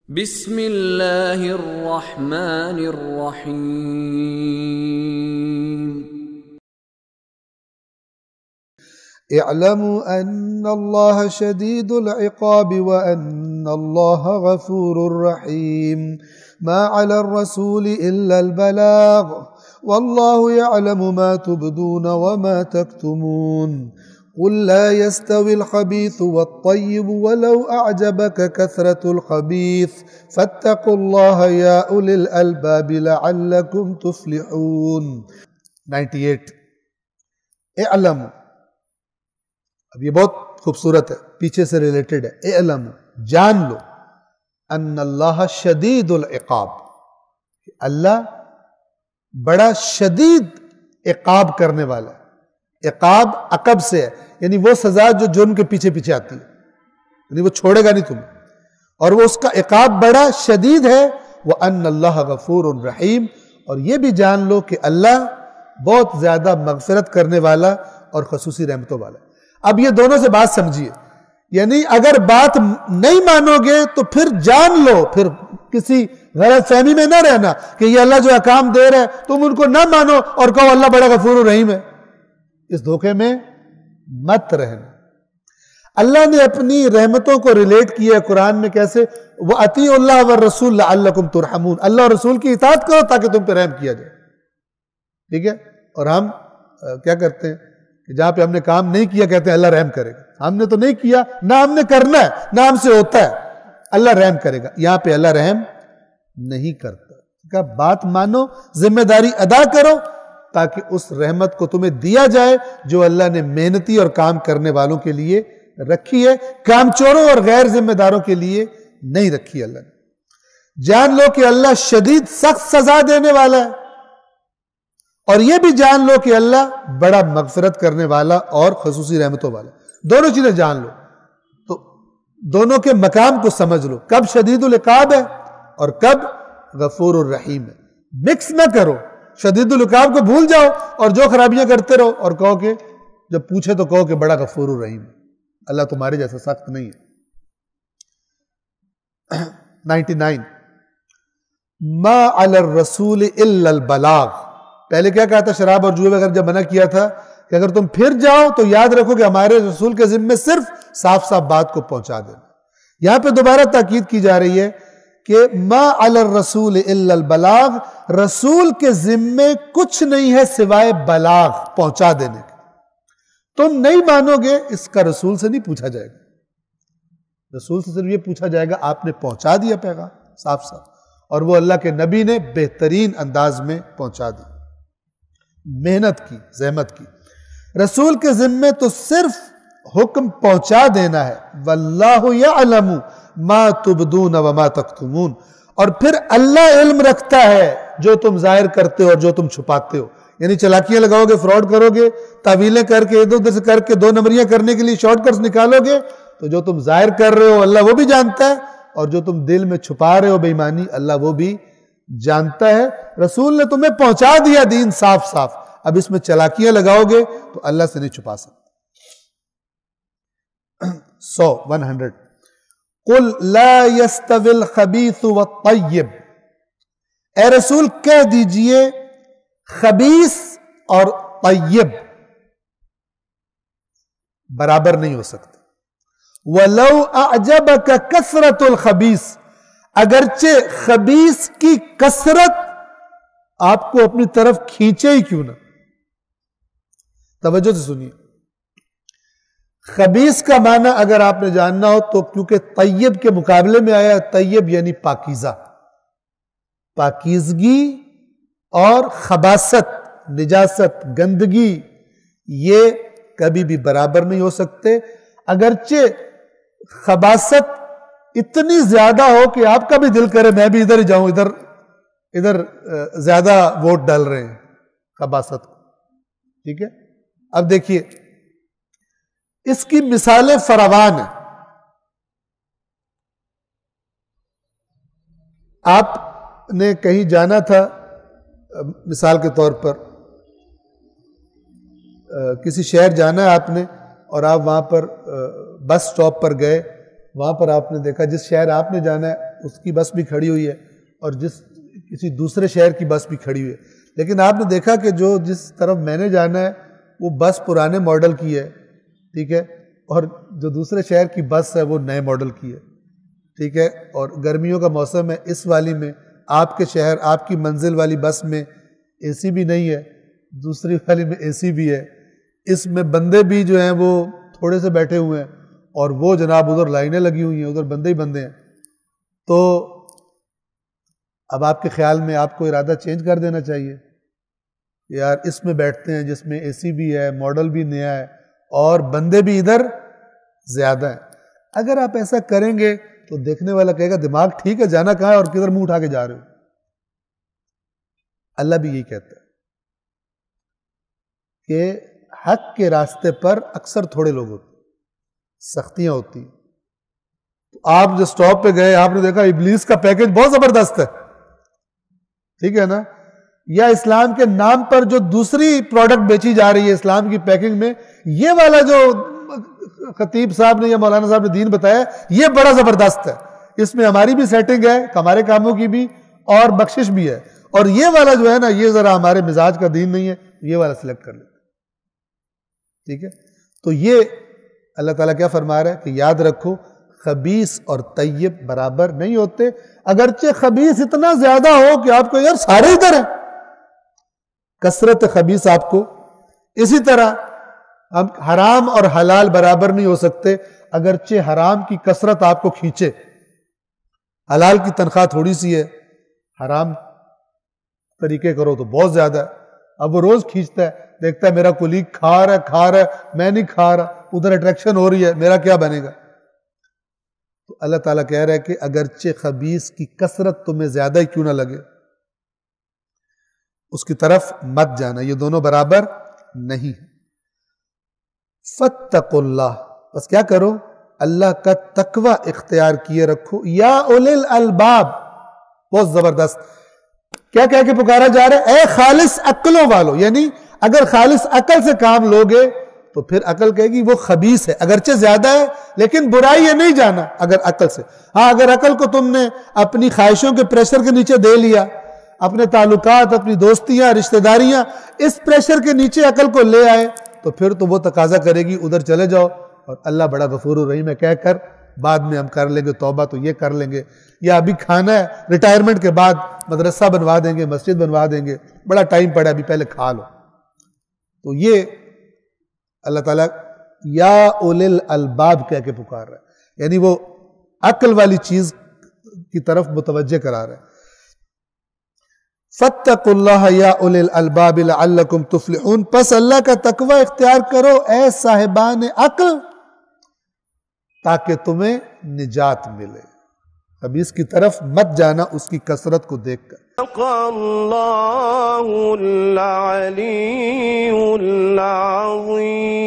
بسم اللہ الرحمن الرحیم اعلموا ان اللہ شدید العقاب وان اللہ غفور رحیم ما علی الرسول الا البلاغ واللہ يعلم ما تبدون وما تكتمون قل لا يستوي الخبيث والطيب ولو أعجبك كثرة الخبيث فاتقوا الله يا أولي الألباب لعلكم تفلحون 98 اعلموا. اب یہ بہت خوبصورت ہے، پیچھے سے ریلیٹڈ ہے. اعلموا، جان لو، ان اللہ شدید العقاب، اللہ بڑا شدید عقاب کرنے والا ہے. عقاب عقب سے ہے، یعنی وہ سزا جو جرم کے پیچھے پیچھے آتی ہے، یعنی وہ چھوڑے گا نہیں تمہیں، اور وہ اس کا عقاب بڑا شدید ہے. وَأَنَّ اللَّهَ غَفُورٌ رَحِيمٌ، اور یہ بھی جان لو کہ اللہ بہت زیادہ مغفرت کرنے والا اور خصوصی رحمتوں والا. اب یہ دونوں سے بات سمجھیے، یعنی اگر بات نہیں مانو گے تو پھر جان لو، پھر کسی غلط فہمی میں نہ رہنا کہ یہ اللہ جو احکام دے رہا ہے تم ان کو نہ مانو اور کہو اللہ بڑا غفور رحیم ہے. اس دھوکے میں مت رہنا. اللہ نے اپنی رحمتوں کو ریلیٹ کیا ہے قرآن میں کیسے؟ وَأَطِيعُوا اللَّهَ وَالرَّسُولَ لَعَلَّكُمْ تُرْحَمُونَ، اللہ اور رسول کی اطاعت کرو تاکہ تم پہ رحم کیا جائے. ٹھیک ہے؟ اور ہم کیا کرتے ہیں کہ جہاں پہ ہم نے کام نہیں کیا کہتے ہیں اللہ رحم کرے گا. ہم نے تو نہیں کیا، نہ ہم نے کرنا ہے، نہ ہم سے ہوتا ہے، اللہ رحم کرے گا. یہاں پہ اللہ رحم نہیں کرتا. بات مانو، ذمہ داری ادا کرو تاکہ اس رحمت کو تمہیں دیا جائے جو اللہ نے محنتی اور کام کرنے والوں کے لیے رکھی ہے، کام چوروں اور غیر ذمہ داروں کے لیے نہیں رکھی اللہ نے. جان لو کہ اللہ شدید سخت سزا دینے والا ہے، اور یہ بھی جان لو کہ اللہ بڑا مغفرت کرنے والا اور خصوصی رحمتوں والا. دونوں چیزیں جان لو تو دونوں کے مقام کو سمجھ لو، کب شدید العقاب ہے اور کب غفور الرحیم ہے. مکس نہ کرو، شدید العقاب کو بھول جاؤ اور جو خرابیاں کرتے رہو اور کہو کہ جب پوچھے تو کہو کہ بڑا غفور الرحیم ہے. اللہ تمہارے جیسا سخت نہیں ہے. 99 ما علی الرسول الا البلاغ. پہلے کیا کہا تھا؟ شراب اور جوئے وغیرہ جب منع کیا تھا کہ اگر تم پھر جاؤ تو یاد رکھو کہ ہمارے رسول کے ذمے صرف صاف صاف بات کو پہنچا دینا. یہاں پہ دوبارہ تاکید کی جا رہی ہے کہ ما علی الرسول الا البلاغ، رسول کے ذمے کچھ نہیں ہے سوائے بلاغ، پہنچا دینے کا. تم نہیں مانو گے، اس کا رسول سے نہیں پوچھا جائے گا. رسول سے صرف یہ پوچھا جائے گا آپ نے پہنچا دیا پیغام صاف صاف، اور وہ اللہ کے نبی نے بہترین انداز میں پہنچا دی. محنت کی، زحمت کی. رسول کے ذمے تو صرف حکم پہنچا دینا ہے. واللہ یعلم ما تبدون وما تکتمون، اور پھر اللہ علم رکھتا ہے جو تم ظاہر کرتے ہو اور جو تم چھپاتے ہو. یعنی چلاکیاں لگاؤ گے، فراڈ کرو گے، تعویلیں کر کے ادھر ادھر سے کر کے دو نمبریاں کرنے کے لیے شارٹ کٹس نکالو گے، تو جو تم ظاہر کر رہے ہو اللہ وہ بھی جانتا ہے، اور جو تم دل میں چھپا رہے ہو بے ایمانی اللہ وہ بھی جانتا ہے. رسول نے تمہیں پہنچا دیا دین صاف صاف، اب اس میں چلاکیاں لگاؤ گے تو اللہ سے نہیں چھپا سکتے. 100 قل لا يستوي الخبيث والطيب، اے رسول کہہ دیجئے خبیث اور طیب برابر نہیں ہو سکتے. وَلَوْ أَعْجَبَكَ كَثْرَةُ الْخَبِيثِ، اگرچہ خبیث کی کثرت آپ کو اپنی طرف کھینچے ہی کیوں نہ. توجہ سے سنیے، خبیث کا معنی اگر آپ نے جاننا ہو تو کیونکہ طیب کے مقابلے میں آیا، طیب یعنی پاکیزہ، پاکیزگی اور خباثت، نجاست، گندگی، یہ کبھی بھی برابر نہیں ہو سکتے. اگرچہ خباثت اتنی زیادہ ہو کہ آپ کا بھی دل کرے میں بھی ادھر ہی جاؤں، ادھر زیادہ ووٹ ڈال رہے ہیں خباثت کو. ٹھیک ہے؟ اب دیکھیے اس کی مثالیں فراوان ہیں. آپ نے کہیں جانا تھا، مثال کے طور پر کسی شہر جانا ہے آپ نے، اور آپ وہاں پر بس سٹاپ پر گئے، وہاں پر آپ نے دیکھا جس شہر آپ نے جانا ہے اس کی بس بھی کھڑی ہوئی ہے اور کسی دوسرے شہر کی بس بھی کھڑی ہوئی ہے، لیکن آپ نے دیکھا کہ جس طرف میں نے جانا ہے وہ بس پرانے ماڈل کی ہے، ٹھیک ہے، اور جو دوسرے شہر کی بس ہے وہ نئے ماڈل کی ہے، ٹھیک ہے، اور گرمیوں کا موسم ہے، اس والی میں آپ کے شہر آپ کی منزل والی بس میں اے سی بھی نہیں ہے، دوسری والی میں اے سی بھی ہے، اس میں بندے بھی جو ہیں وہ تھوڑے سے بیٹھے ہوئے ہیں اور وہ جناب ادھر لائنیں لگی ہوئی ہیں، ادھر بندے ہی بندے ہیں۔ تو اب آپ کے خیال میں آپ کو ارادہ چینج کر دینا چاہیے، یار اس میں بیٹھتے ہیں جس میں اے سی بھی ہے، ماڈل بھی نیا ہے اور بندے بھی ادھر زیادہ ہیں۔ اگر آپ ایسا کریں گے تو دیکھنے والا کہے گا دماغ ٹھیک ہے، جانا کہاں ہے اور کدھر منہ اٹھا کے جا رہے ہو۔ اللہ بھی یہی کہتا ہے کہ حق کے راستے پر اکثر تھوڑے لوگ ہوتے ہیں، سختیاں ہوتی ہیں۔ تو آپ جو سٹاپ پہ گئے آپ نے دیکھا ابلیس کا پیکج بہت زبردست ہے، ٹھیک ہے نا، یا اسلام کے نام پر جو دوسری پروڈکٹ بیچی جا رہی ہے اسلام کی پیکنگ میں، یہ والا جو خطیب صاحب نے یا مولانا صاحب نے دین بتایا یہ بڑا زبردست ہے، اس میں ہماری بھی سیٹنگ ہے، ہمارے کاموں کی بھی اور بخشش بھی ہے، اور یہ والا جو ہے نا یہ ذرا ہمارے مزاج کا دین نہیں ہے، یہ والا سلیکٹ کر لیتے، ٹھیک ہے۔ تو یہ اللہ تعالیٰ کیا فرما رہا ہے کہ یاد رکھو خبیث اور طیب برابر نہیں ہوتے، اگرچہ خبیث اتنا زیادہ ہو کہ آپ کو یار سارے ادھر ہیں، کثرت خبیث آپ کو، اسی طرح ہم حرام اور حلال برابر نہیں ہو سکتے، اگرچہ حرام کی کثرت آپ کو کھینچے، حلال کی تنخواہ تھوڑی سی ہے، حرام طریقے کرو تو بہت زیادہ ہے۔ اب وہ روز کھینچتا ہے، دیکھتا ہے میرا کولیگ کھا رہا ہے میں نہیں کھا رہا، ادھر اٹریکشن ہو رہی ہے، میرا کیا بنے گا؟ تو اللہ تعالیٰ کہہ رہا ہے کہ اگرچہ خبیث کی کثرت تمہیں زیادہ ہی کیوں نہ لگے، اس کی طرف مت جانا، یہ دونوں برابر نہیں ہے۔ فاتقوا اللہ، بس کیا کرو؟ اللہ کا تقوی اختیار کیے رکھو، یا اولی الالباب، بہت زبردست، کیا کہہ کے پکارا جا رہا ہے؟ اے خالص عقلوں والو، یعنی اگر خالص عقل سے کام لوگے تو پھر عقل کہے گی وہ خبیث ہے، اگرچہ زیادہ ہے لیکن برائی ہے نہیں جانا اگر عقل سے۔ ہاں اگر عقل کو تم نے اپنی خواہشوں کے پریشر کے نیچے دے لیا، اپنے تعلقات، اپنی دوستیاں، رشتہ داریاں اس پریشر کے نیچے عقل کو لے آئے تو پھر تو وہ تقاضا کرے گی ادھر چلے جاؤ، اور اللہ بڑا غفور الرحیم ہے کہہ کر بعد میں ہم کر لیں گے توبہ، تو یہ کر لیں گے، یا ابھی کھانا ہے ریٹائرمنٹ کے بعد مدرسہ بنوا دیں گے، مسجد بنوا دیں گے، بڑا ٹائم پڑا ابھی پہلے کھا لو۔ تو یہ اللہ تعالیٰ یا اولی الالباب کہہ کے پکار رہا ہے، یعنی وہ عقل والی چیز کی طرف متوجہ کرا رہا ہے۔ فاتقوا اللہ یا اولی الالباب لعلکم تفلحون، پس اللہ کا تقوی اختیار کرو اے صاحبان عقل تاکہ تمہیں نجات ملے، خبیث کی طرف مت جانا اس کی کثرت کو دیکھ کر۔ اللہ العلی العظیم۔